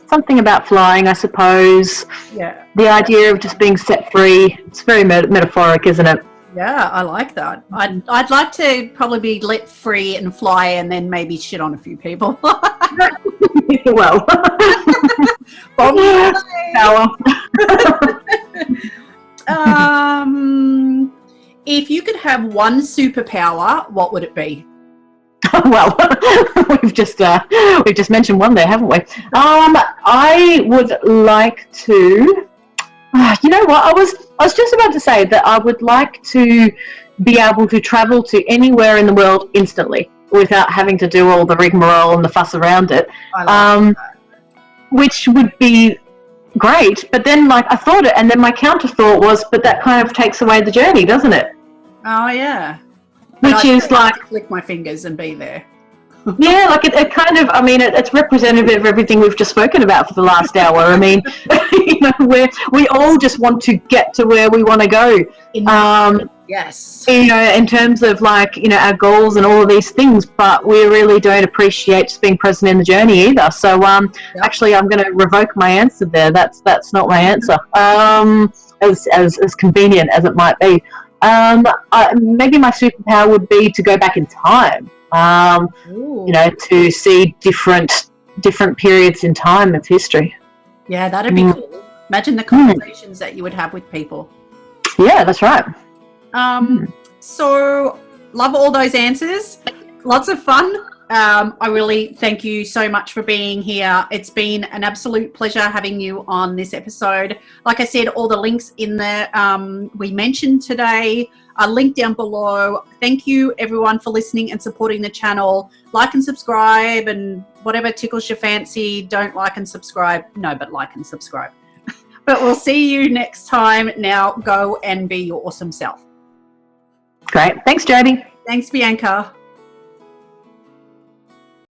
Something about flying, I suppose. Yeah. The idea of just being set free. It's very metaphoric, isn't it? Yeah, I like that. I'd like to probably be let free and fly, and then maybe shit on a few people. Well. Power. If you could have one superpower, what would it be? Well, we've just mentioned one there, haven't we? I would like to. You know what? I was just about to say that I would like to be able to travel to anywhere in the world instantly without having to do all the rigmarole and the fuss around it. Which would be great. But then, I thought it, and then my counter thought was, but that kind of takes away the journey, doesn't it? Oh yeah. Which is like click my fingers and be there. Yeah, it kind of, it's representative of everything we've just spoken about for the last hour. I mean, we all just want to get to where we want to go. Yes. In terms of our goals and all of these things, but we really don't appreciate just being present in the journey either. So, actually, I'm going to revoke my answer there. That's not my answer. As convenient as it might be. Maybe my superpower would be to go back in time. To see different different periods in time of history. Yeah, that'd be cool. Imagine the conversations that you would have with people. Yeah, that's right. So love all those answers. Lots of fun. I really thank you so much for being here. It's been an absolute pleasure having you on this episode. Like I said, all the links in the we mentioned today are linked down below. Thank you everyone for listening and supporting the channel. Like and subscribe, and whatever tickles your fancy. Don't like and subscribe. No, but like and subscribe. But we'll see you next time. Now go and be your awesome self. Great. Thanks, Jodi. Thanks, Bianca.